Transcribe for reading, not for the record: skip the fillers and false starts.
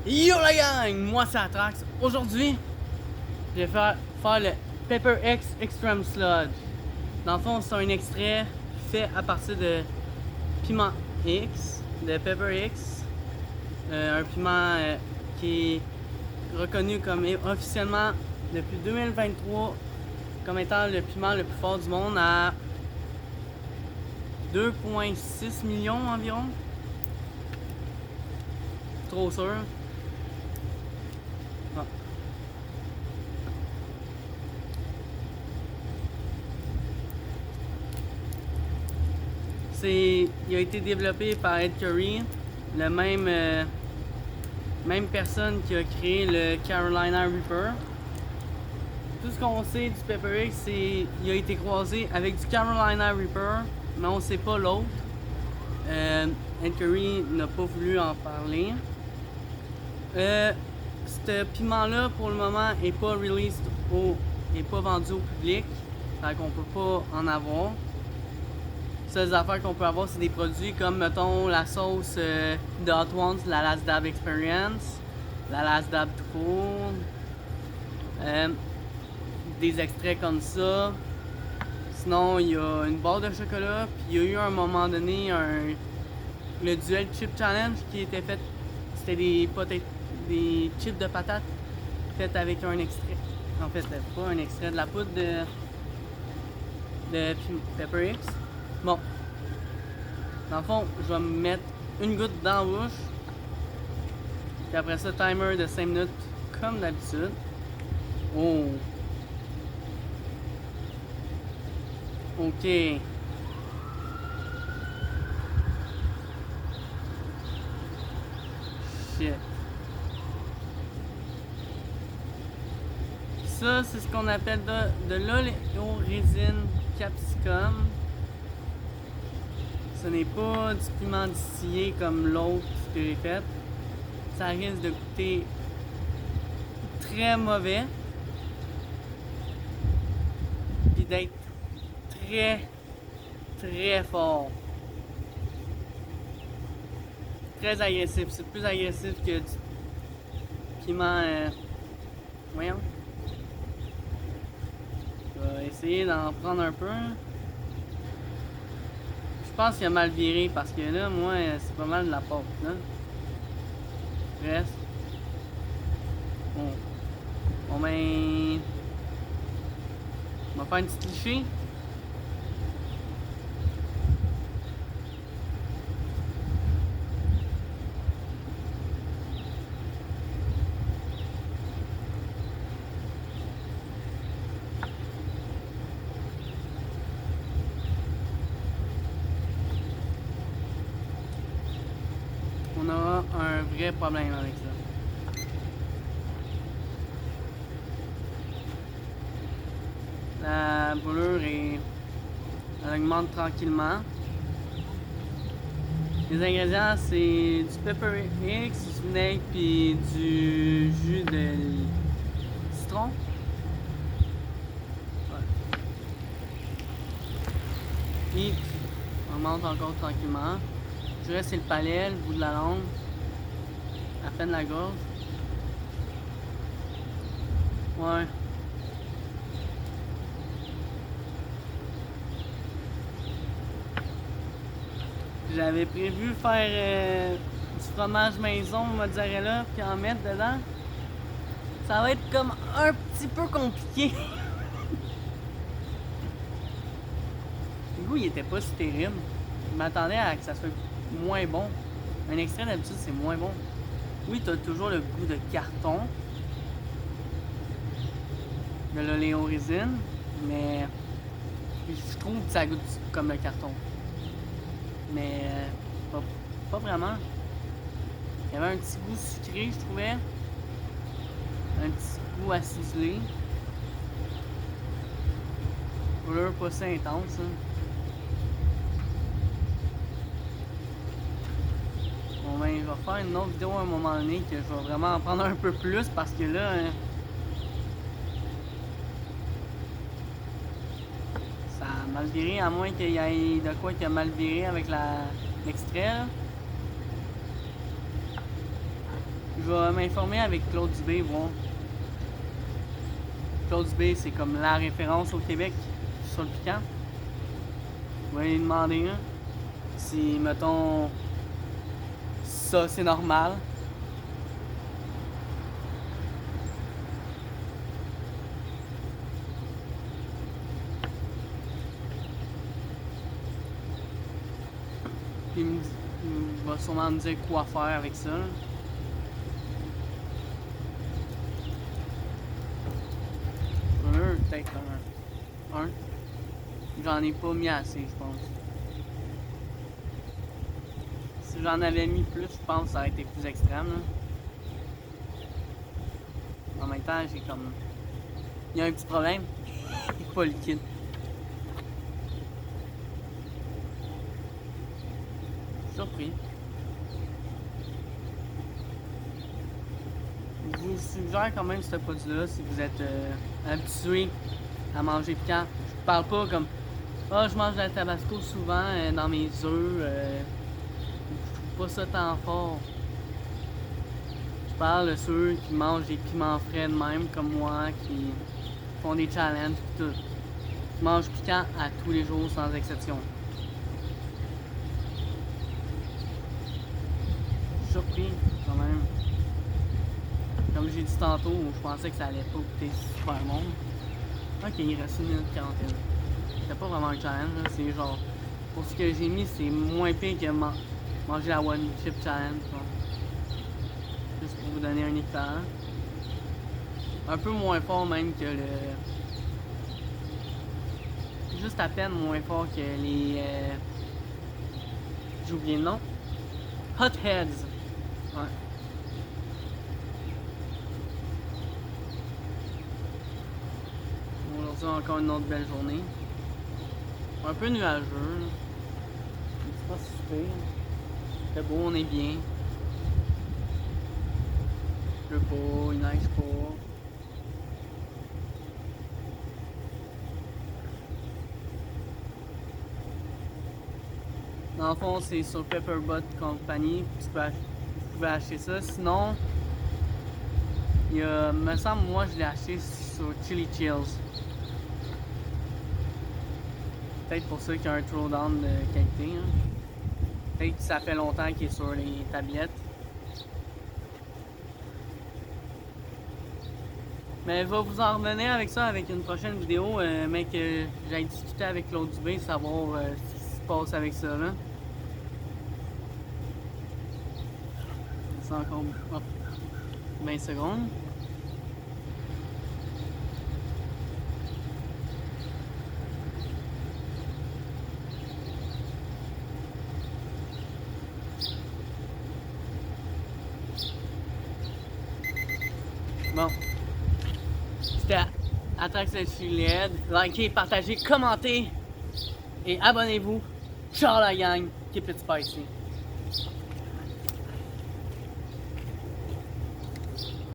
Yo la gang, moi c'est Atrax. Aujourd'hui, je vais faire le Pepper X Extreme Sludge. Dans le fond, c'est un extrait fait à partir de piment X, de Pepper X. Un piment qui est reconnu comme officiellement depuis 2023 comme étant le piment le plus fort du monde à 2,6 millions environ. Trop sûr. Bon. Il a été développé par Ed Curry, le même personne qui a créé le Carolina Reaper. Tout ce qu'on sait du Pepper X, c'est qu'il a été croisé avec du Carolina Reaper, mais on ne sait pas l'autre. Ed Curry n'a pas voulu en parler. Ce piment-là, pour le moment, n'est pas released n'est pas vendu au public, donc on peut pas en avoir. Les affaires qu'on peut avoir, c'est des produits comme, mettons, la sauce de Hot Ones, la Last Dab Experience, la Last Dab tout court, des extraits comme ça. Sinon, il y a une barre de chocolat, puis il y a eu à un moment donné le Duel Chip Challenge qui était fait. C'était des chips de patates faites avec un extrait. En fait, pas un extrait, de la poudre de Pepper X. Bon. Dans le fond, je vais me mettre une goutte dans la bouche. Puis après ça, timer de 5 minutes comme d'habitude. Oh. Ok. Shit. Ça, c'est ce qu'on appelle de l'oléorésine capsicum. Ce n'est pas du piment distillé comme l'autre que j'ai fait. Ça risque de goûter très mauvais. Puis d'être très, très fort. Très agressif. C'est plus agressif que du piment. Voyons. Je vais essayer d'en prendre un peu. Je pense qu'il a mal viré parce que là, moi, c'est pas mal de la pâte, là. Reste. Bon. Bon ben. On va faire une petite lichée. On aura un vrai problème avec ça. La brûlure elle augmente tranquillement. Les ingrédients, c'est du Pepper X, du vinaigre puis du jus de citron. Ouais. Puis on monte encore tranquillement. Je reste c'est le palais, le bout de la langue, à peine la gorge. Ouais. J'avais prévu faire du fromage maison mozzarella puis en mettre dedans. Ça va être comme un petit peu compliqué. Le goût il était pas si terrible. Je m'attendais à que ça soit moins bon. Un extrait d'habitude c'est moins bon. Oui, t'as toujours le goût de carton, de l'oléorésine, mais je trouve que ça goûte comme le carton. Mais pas vraiment. Il y avait un petit goût sucré, je trouvais. Un petit goût acidulé. Couleur pas si intense. Hein. Bon ben, je vais faire une autre vidéo à un moment donné que je vais vraiment en prendre un peu plus parce que là... ça a mal viré, à moins qu'il y ait de quoi qui a mal viré avec l'extrait. Je vais m'informer avec Claude Dubé, voir. Claude Dubé, c'est comme la référence au Québec sur le piquant. Je vais lui demander si, mettons, ça c'est normal. Puis il va sûrement me dire quoi faire avec ça. Là. Peut-être un. J'en ai pas mis assez, je pense. Si j'en avais mis plus, je pense que ça aurait été plus extrême. Là. En même temps, j'ai comme... Il y a un petit problème. Il n'est pas liquide. Surpris. Je vous suggère quand même ce produit-là si vous êtes habitué à manger piquant. Je parle pas comme je mange de la tabasco souvent dans mes œufs. Je trouve pas ça tant fort. Je parle de ceux qui mangent des piments frais de même comme moi, qui font des challenges et tout. Qui mangent piquant à tous les jours sans exception. Surpris quand même. Comme j'ai dit tantôt, je pensais que ça allait pas goûter super bon. Ok, il reste 1 minute 41. C'était pas vraiment un challenge, c'est genre... Pour ce que j'ai mis, c'est moins pire que manger la One Chip Challenge. Juste pour vous donner un équivalent. Un peu moins fort même que le... Juste à peine moins fort que les... J'ai oublié le nom. Hot Heads. Ouais. Aujourd'hui, encore une autre belle journée. Un peu nuageux. C'est pas super. C'est beau, on est bien. Il pleut pas, il neige pas. Dans le fond, c'est sur Pepperbot Company. Vous pouvez acheter ça. Sinon, il y a, me semble, moi, je l'ai acheté sur Chili Chills. Peut-être pour ceux qui ont un throwdown de qualité. Hein. Peut-être que ça fait longtemps qu'il est sur les tablettes. Mais je vais vous en revenir avec ça avec une prochaine vidéo, mais que j'aille discuter avec Claude Dubé, savoir ce qui se passe avec ça là. C'est encore 20 secondes. Bon. C'était Atrax LED. Likez, partagez, commentez et abonnez-vous. Ciao la gang. Keep it spicy.